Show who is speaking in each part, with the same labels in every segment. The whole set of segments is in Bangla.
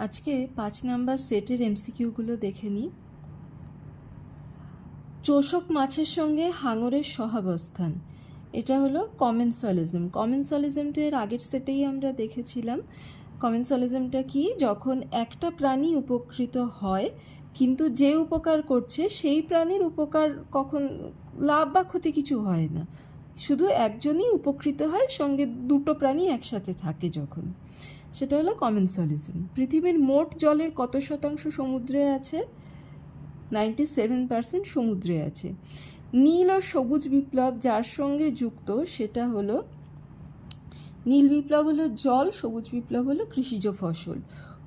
Speaker 1: আজকে 5 নাম্বার সেটের এমসিকিউগুলো দেখে নিই। চোষক মাছের সঙ্গে হাঙরের সহাবস্থান, এটা হলো কমেন্সলিজম। কমেন্সলিজমটার আগের সেটেই আমরা দেখেছিলাম। কমেন্সলিজমটা কি? যখন একটা প্রাণী উপকৃত হয় কিন্তু যে উপকার করছে সেই প্রাণীর উপকার কখন লাভ বা ক্ষতি কিছু হয় না, শুধু একজনই উপকৃত হয়, সঙ্গে দুটো প্রাণী একসাথে থাকে যখন, সেটা হলো কমেন্সলিজম। পৃথিবীর মোট জলের কত শতাংশ সমুদ্রে আছে? 97% সমুদ্রে আছে। নীল ও সবুজ বিপ্লব যার সঙ্গে যুক্ত সেটা হলো, নীল বিপ্লব হলো জল, সবুজ বিপ্লব হলো কৃষিজ ফসল।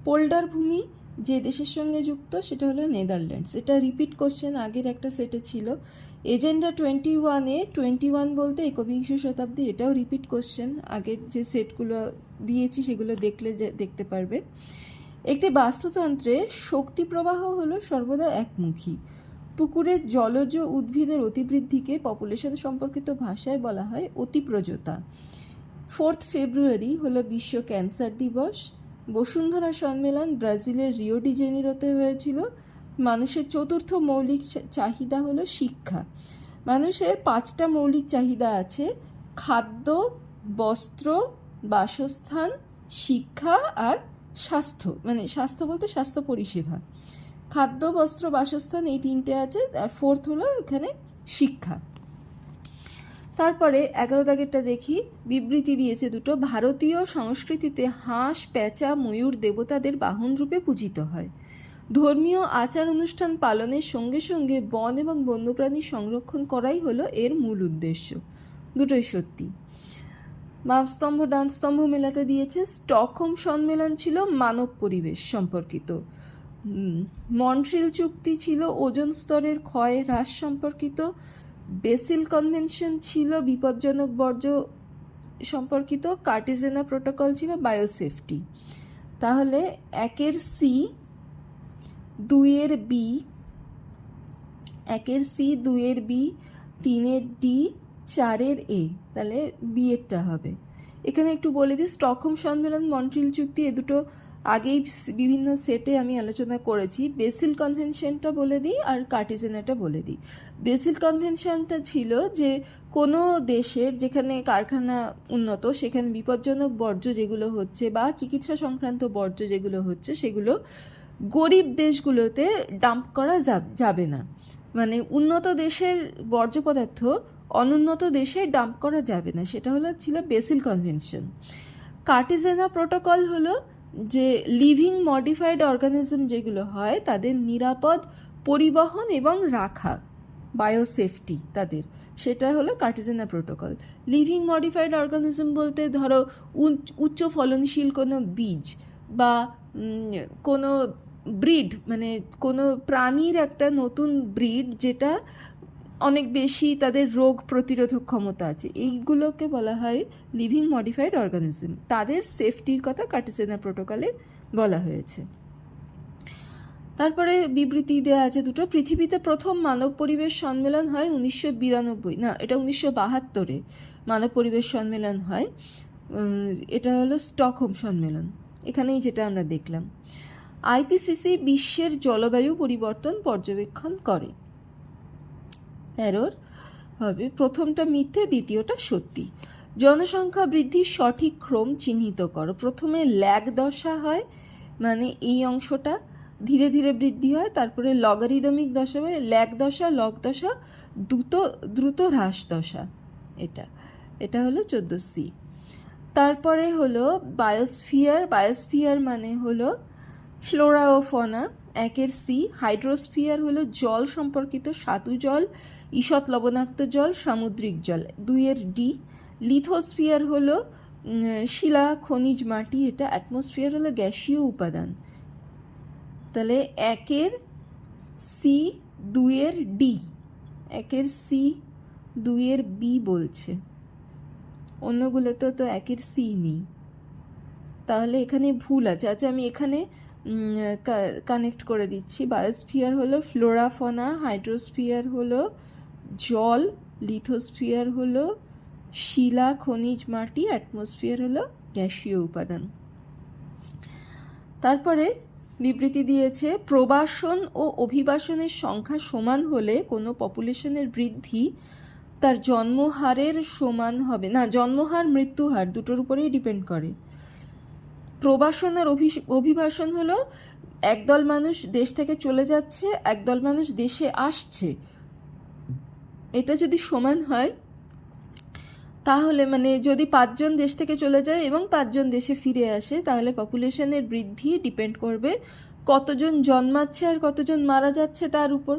Speaker 1: পোল্ডার ভূমি যে দেশের সঙ্গে যুক্ত সেটা হলো নেদারল্যান্ডস। এটা রিপিট কোশ্চেন আগের একটা সেটে ছিল। এজেন্ডা 21-এ 21 বলতে একবিংশ শতাব্দী, এটাও রিপিট কোশ্চেন, আগের যে সেটগুলো দিয়েছি সেগুলো দেখলে দেখতে পারবে। একটি বাস্তুতন্ত্রে শক্তি প্রবাহ হলো সর্বদা একমুখী। পুকুরের জলজ উদ্ভিদের অতিবৃদ্ধিকে পপুলেশন সম্পর্কিত ভাষায় বলা হয় অতিপ্রজতা। 4 ফেব্রুয়ারি হলো বিশ্ব ক্যান্সার দিবস। বসুন্ধরা সম্মেলন ব্রাজিলের রিও ডি জেনিরোতে হয়েছিল। মানুষের চতুর্থ মৌলিক চাহিদা হলো শিক্ষা। মানুষের 5টা মৌলিক চাহিদা আছে: খাদ্য, বস্ত্র, বাসস্থান, শিক্ষা আর স্বাস্থ্য, মানে স্বাস্থ্য বলতে স্বাস্থ্য পরিষেবা। খাদ্য, বস্ত্র, বাসস্থান, এই 3টে আছে, আর 4th হলো এখানে শিক্ষা। তারপরে 11 দাগেরটা দেখি, বিবৃতি দিয়েছে দুটো। ভারতীয় সংস্কৃতিতে হাঁস, পেঁচা, ময়ূর দেবতাদের বাহন রূপে পূজিত হয়। ধর্মীয় আচার অনুষ্ঠান পালনের সঙ্গে সঙ্গে বন এবং বন্যপ্রাণী সংরক্ষণ করাই হলো এর মূল উদ্দেশ্য। দুটোই সত্যি। বামস্তম্ভ ডানস্তম্ভ মেলাতে দিয়েছে। স্টকহোম সম্মেলন ছিল মানব পরিবেশ সম্পর্কিত। মন্ট্রিল চুক্তি ছিল ওজোন স্তরের ক্ষয় হ্রাস সম্পর্কিত। বেসিল কনভেনশন ছিল বিপজ্জনক বর্জ্য সম্পর্কিত। কার্টেজেনা প্রোটোকল ছিল বায়োসেফটি। তাহলে 1-এর সি, 2-এর বি, 1-এর সি, 2-এর বি, 3-এর ডি, 4-এর এ, তাহলে বি এরটা হবে। এখানে একটু বলে দিই, স্টকহোম সম্মেলন, মন্ট্রিল চুক্তি, এ দুটো আগেই বিভিন্ন সেটে আমি আলোচনা করেছি। বেসিল কনভেনশনটা বলে দিই আর কার্টেজেনাটা বলে দিই। বেসিল কনভেনশনটা ছিল যে কোনো দেশের যেখানে কারখানা উন্নত সেখানে বিপজ্জনক বর্জ্য যেগুলো হচ্ছে বা চিকিৎসা সংক্রান্ত বর্জ্য যেগুলো হচ্ছে সেগুলো গরিব দেশগুলোতে ডাম্প করা যাবে না। মানে উন্নত দেশের বর্জ্য পদার্থ অনুন্নত দেশে ডাম্প করা যাবে না, সেটা ছিল বেসিল কনভেনশন। কার্টেজেনা প্রোটোকল হলো যে লিভিং মডিফাইড অর্গানিজম যেগুলো হয় তাদের নিরাপদ পরিবহন এবং রাখা, বায়োসেফটি তাদের, সেটা হলো কার্টেজেনা প্রোটোকল। লিভিং মডিফাইড অর্গানিজম বলতে ধরো উচ্চ ফলনশীল কোনো বীজ বা কোনো ব্রিড, মানে কোনো প্রাণীর একটা নতুন ব্রিড যেটা অনেক বেশি তাদের রোগ প্রতিরোধক ক্ষমতা আছে, এইগুলোকে বলা হয় লিভিং মডিফাইড অর্গানিজম। তাদের সেফটির কথা কার্টেজেনা প্রোটোকলে বলা হয়েছে। তারপরে বিবৃতি দেওয়া আছে দুটো। পৃথিবীতে প্রথম মানব পরিবেশ সম্মেলন হয় 1992, না এটা 1972-এ মানব পরিবেশ সম্মেলন হয়। এটা হলো স্টকহোম সম্মেলন, এখানেই যেটা আমরা দেখলাম। আইপিসিসি বিশ্বের জলবায়ু পরিবর্তন পর্যবেক্ষণ করে। 13 হবে প্রথমটা মিথ্যে, দ্বিতীয়টা সত্যি। জনসংখ্যা বৃদ্ধির সঠিক ক্রম চিহ্নিত করো। প্রথমে ল্যাগ দশা হয়, মানে এই অংশটা ধীরে ধীরে বৃদ্ধি হয়, তারপরে লগারিদমিক দশা হয়, ল্যাগ দশা, লগ দশা, দ্রুত হ্রাস দশা। এটা হলো 14C। তারপরে হলো বায়োস্ফিয়ার। বায়োস্ফিয়ার মানে হলো ফ্লোরা ও ফনা। 1-এর সি। হাইড্রোস্ফিয়ার হলো জল সম্পর্কিত, স্বাদু জল, ঈষৎ লবণাক্ত জল, সামুদ্রিক জল। 2-এর ডি। লিথোস্ফিয়ার হলো শিলা, খনিজ, মাটি, এটা। অ্যাটমসফিয়ার হলো গ্যাসীয় উপাদান। তাহলে 1-এর সি, 2-এর ডি, 1-এর সি, 2-এর বি বলছে, অন্যগুলোতে তো 1-এর সি নেই, তাহলে এখানে ভুল আছে। আচ্ছা আমি এখানে কানেক্ট করে দিচ্ছি। বায়োস্ফিয়ার হলো ফ্লোরা ফনা, হাইড্রোস্ফিয়ার হলো জল, লিথোস্ফিয়ার হলো শিলা, খনিজ, মাটি, অ্যাটমসফিয়ার হলো গ্যাসীয় উপাদান। তারপরে বিবৃতি দিয়েছে প্রবাসন ও অভিবাসনের সংখ্যা সমান হলে কোনো পপুলেশনের বৃদ্ধি তার জন্মহারের সমান হবে না। জন্মহার মৃত্যুহার দুটোর উপরেই ডিপেন্ড করে। প্রবাসন আর অভিবাসন হলো একদল মানুষ দেশ থেকে চলে যাচ্ছে, একদল মানুষ দেশে আসছে, এটা যদি সমান হয় তাহলে মানে যদি 5 জন দেশ থেকে চলে যায় এবং 5 জন দেশে ফিরে আসে, তাহলে পপুলেশনের বৃদ্ধি ডিপেন্ড করবে কতজন জন্মাচ্ছে আর কতজন মারা যাচ্ছে তার উপর।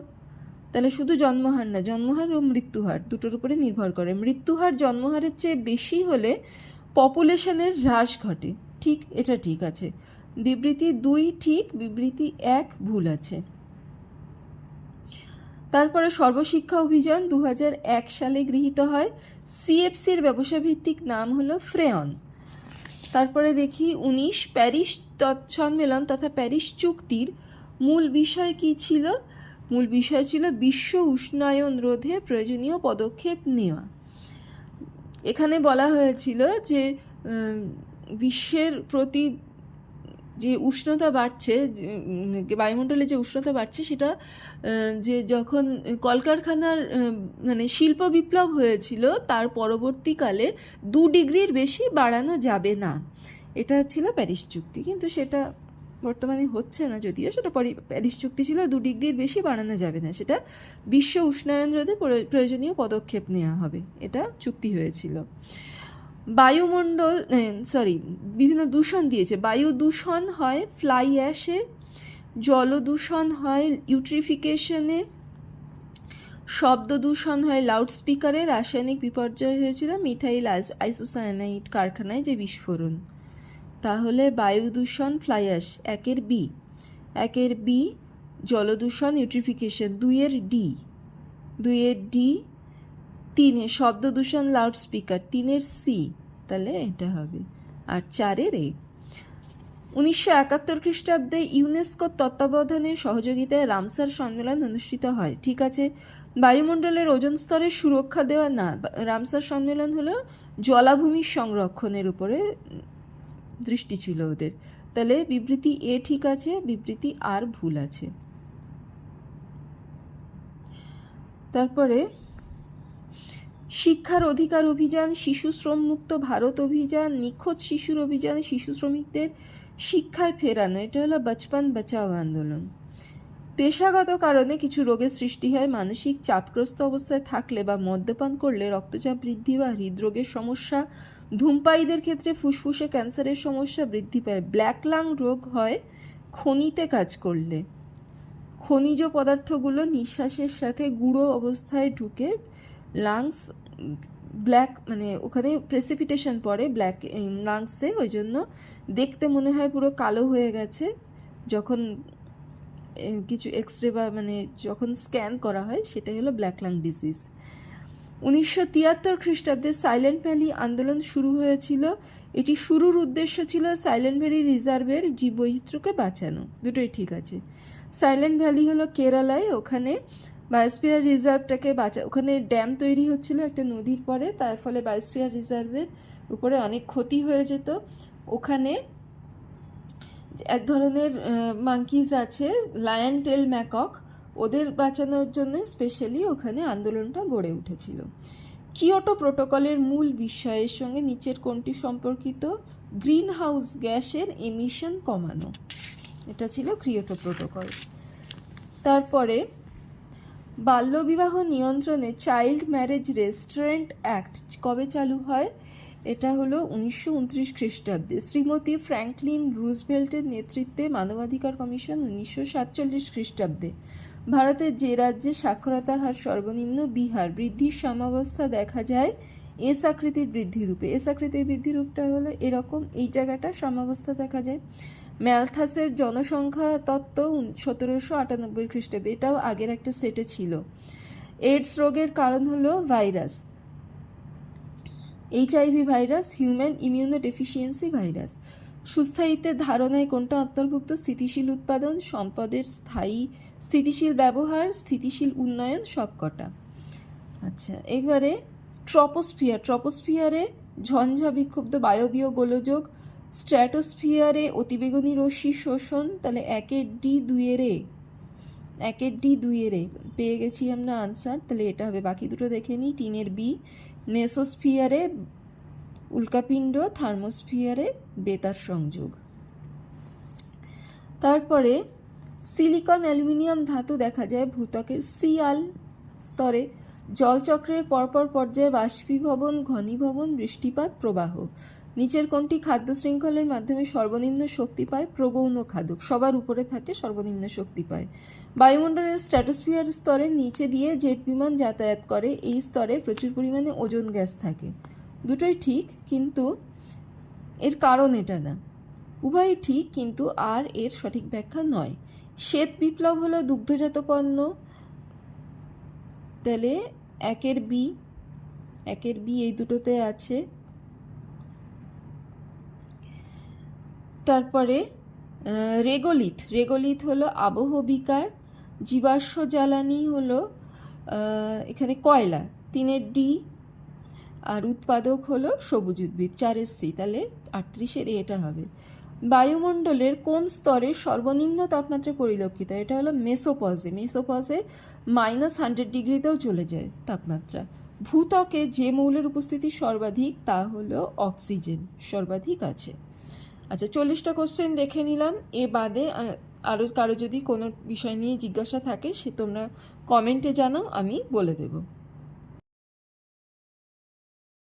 Speaker 1: তাহলে শুধু জন্মহার না, জন্মহার ও মৃত্যুহার দুটোর উপরে নির্ভর করে। মৃত্যুহার জন্মহারের চেয়ে বেশি হলে পপুলেশনের হ্রাস ঘটে। ঠিক, এটা ঠিক আছে। বিবৃতি 2 ঠিক, বিবৃতি 1 ভুল আছে। তারপরে সর্বশিক্ষা অভিযান 2001 সালে গৃহীত হয়। সিএফসির ব্যবসাভিত্তিক নাম হলো ফ্রেয়ন। তারপরে দেখি 19 প্যারিস সম্মেলন তথা প্যারিস চুক্তির মূল বিষয় কী ছিল? মূল বিষয় ছিল বিশ্ব উষ্ণায়ন রোধে প্রয়োজনীয় পদক্ষেপ নেওয়া। এখানে বলা হয়েছিল যে বিশ্বের প্রতি যে উষ্ণতা বাড়ছে, বায়ুমণ্ডলে যে উষ্ণতা বাড়ছে, সেটা যে যখন কলকারখানার মানে শিল্প বিপ্লব হয়েছিল তার পরবর্তীকালে 2 ডিগ্রির বেশি বাড়ানো যাবে না। এটা ছিল প্যারিস চুক্তি, কিন্তু সেটা বর্তমানে হচ্ছে না। যদিও সেটা প্যারিস চুক্তি ছিল 2 ডিগ্রির বেশি বাড়ানো যাবে না, সেটা বিশ্ব উষ্ণায়ন রোধে প্রয়োজনীয় পদক্ষেপ নেওয়া হবে, এটা চুক্তি হয়েছিল। বায়ুমণ্ডল বিভিন্ন দূষণ দিয়েছে। বায়ু দূষণ হয় ফ্লাই অ্যাশে, জল দূষণ হয় ইউট্রিফিকেশনে, শব্দ দূষণ হয় লাউডস্পিকারে, রাসায়নিক বিপর্যয় হয়েছিল মিথাইল আইসোসায়ানাইড কারখানায় যে বিস্ফোরণ। তাহলে বায়ু দূষণ ফ্লাই অ্যাশ 1-এর বি, জলদূষণ ইউট্রিফিকেশন 2-এর ডি, 3-এ শব্দ দূষণ লাউডস্পিকার 3-এর সি, তাহলে এটা হবে। আর 4-এর এ। 1971 খ্রিস্টাব্দে ইউনেস্কোর তত্ত্বাবধানে সহযোগিতায় রামসার সম্মেলন অনুষ্ঠিত হয়। ঠিক আছে, বায়ুমণ্ডলের ওজোন স্তরের সুরক্ষা দেওয়া না। রামসার সম্মেলন হলো জলাভূমির সংরক্ষণের উপরে দৃষ্টি ছিল ওদের। তাহলে বিবৃতি এ ঠিক আছে, বিবৃতি আর ভুল আছে। তারপরে শিক্ষার অধিকার অভিযান, শিশু শ্রম মুক্ত ভারত অভিযান, নিখোঁজ শিশুর অভিযান, শিশু শ্রমিকদের শিক্ষায় ফেরানো, এটা হলো বচপন বাঁচাও আন্দোলন। পেশাগত কারণে কিছু রোগের সৃষ্টি হয়। মানসিক চাপগ্রস্ত অবস্থায় থাকলে বা মদ্যপান করলে রক্তচাপ বৃদ্ধি বা হৃদরোগের সমস্যা, ধূমপায়ীদের ক্ষেত্রে ফুসফুসে ক্যান্সারের সমস্যা বৃদ্ধি পায়। ব্ল্যাক লাং রোগ হয় খনিতে কাজ করলে। খনিজ পদার্থগুলো নিঃশ্বাসের সাথে গুঁড়ো অবস্থায় ঢুকে লাংস ব্ল্যাক, মানে ওখানে প্রেসিপিটেশন পড়ে ব্ল্যাক লাংসে, ওই জন্য দেখতে মনে হয় পুরো কালো হয়ে গেছে যখন কিছু এক্সরে বা মানে যখন স্ক্যান করা হয়, সেটাই হলো ব্ল্যাক লাং ডিজিজ। 1973 খ্রিস্টাব্দে সাইলেন্ট ভ্যালি আন্দোলন শুরু হয়েছিল। এটি শুরুর উদ্দেশ্য ছিল সাইলেন্ট ভ্যালি রিজার্ভের জীববৈচিত্র্যকে বাঁচানো। দুটোই ঠিক আছে। সাইলেন্ট ভ্যালি হলো কেরালায়, ওখানে বায়োস্ফিয়ার রিজার্ভটাকে ওখানে ড্যাম তৈরি হচ্ছিল একটা নদীর পরে, তার ফলে বায়োস্ফিয়ার রিজার্ভের উপরে অনেক ক্ষতি হয়ে যেত। ওখানে এক ধরনের মাঙ্কিজ আছে, লায়ন টেল ম্যাকক, ওদের বাঁচানোর জন্য স্পেশালি ওখানে আন্দোলনটা গড়ে উঠেছিল। কিয়োটো প্রোটোকলের মূল বিষয়ের সঙ্গে নিচের কোনটি সম্পর্কিত? গ্রিন হাউস গ্যাসের এমিশন কমানো, এটা ছিল কিয়োটো প্রোটোকল। তারপরে বাল্যবিবাহ নিয়ন্ত্রণে চাইল্ড ম্যারেজ রেস্ট্রিকশন অ্যাক্ট কবে চালু হয়? এটা হলো 1929 খ্রিস্টাব্দে। শ্রীমতী ফ্র্যাঙ্কলিন রুজভেল্টের নেতৃত্বে মানবাধিকার কমিশন 1947 খ্রিস্টাব্দে। ভারতের যে রাজ্যে সাক্ষরতার হার সর্বনিম্ন? বিহার। বৃদ্ধির সাম্যাবস্থা দেখা যায় এস আকৃতির বৃদ্ধিরূপে। এস আকৃতির বৃদ্ধিরূপটা হলো এরকম, এই জায়গাটা সাম্যাবস্থা দেখা যায়। ম্যালথাসের জনসংখ্যা তত্ত্ব 1798 খ্রিস্টাব্দে, এটাও আগের একটা সেটে ছিল। এইডস রোগের কারণ হলো virus, HIV virus, human immunodeficiency virus. সুস্থায়িত্বের ধারণায় কোনটা অন্তর্ভুক্ত? স্থিতিশীল উৎপাদন, সম্পদের স্থায়ী স্থিতিশীল ব্যবহার, স্থিতিশীল উন্নয়ন, সবকটা। আচ্ছা, এবারে ট্রপোস্ফিয়ারে ঝঞ্ঝা বিক্ষুব্ধ বায়বীয় গোলযোগ, স্ট্র্যাটোস্ফিয়ারে অতিবেগুনি রশ্মি শোষণ, তাহলে 1-এর ডি 2-এর এ, 1-এর ডি 2-এর এ পেয়ে গেছি আমরা আনসার। তাহলে এটা হবে, বাকি দুটো দেখে নিই। 3-এর বি, মেসোস্ফিয়ারে উল্কাপিণ্ড, থার্মোস্ফিয়ারে বেতার সংযোগ। তারপরে সিলিকন অ্যালুমিনিয়াম ধাতু দেখা যায় ভূত্বকের সিয়াল স্তরে, জলচক্রের পরপর পর্যায়ে বাষ্পীভবন, ঘনীভবন, বৃষ্টিপাত, প্রবাহ। নিচের কোনটি খাদ্য শৃঙ্খলের মাধ্যমে সর্বনিম্ন শক্তি পায়? প্রগৌণ খাদক, সবার উপরে থাকে, সর্বনিম্ন শক্তি পায়। বায়ুমণ্ডলের স্ট্র্যাটোস্ফিয়ার স্তরের নিচে দিয়ে জেট বিমান যাতায়াত করে, এই স্তরে প্রচুর পরিমাণে ওজোন গ্যাস থাকে। দুটোই ঠিক, কিন্তু এর কারণ এটা না। উভয়ই ঠিক, কিন্তু আর এর সঠিক ব্যাখ্যা নয়। শ্বেত বিপ্লব হলো দুগ্ধজাত পণ্য, তাহলে 1-এর বি, 1-এর বি এই দুটোতে আছে। তারপরে রেগোলিথ, রেগোলিথ হলো আবহবিকার, জীবাশ্ম জ্বালানি হলো এখানে কয়লা, 3-এর ডি, আর উৎপাদক হলো সবুজ উদ্ভিদ, 4-এর সি, তাহলে 38-এর এটা হবে। বায়ুমণ্ডলের কোন স্তরে সর্বনিম্ন তাপমাত্রা পরিলক্ষিত? এটা হলো মেসোপজে, মেসোপজে -100 ডিগ্রিতেও চলে যায় তাপমাত্রা। ভূত্বকে যে মৌলের উপস্থিতি সর্বাধিক তা হলো অক্সিজেন, সর্বাধিক আছে। আচ্ছা, 40টা কোশ্চেন দেখে নিলাম। এ বাদে আরও কারো যদি কোনো বিষয় নিয়ে জিজ্ঞাসা থাকে সে তোমরা কমেন্টে জানাও, আমি বলে দেবো।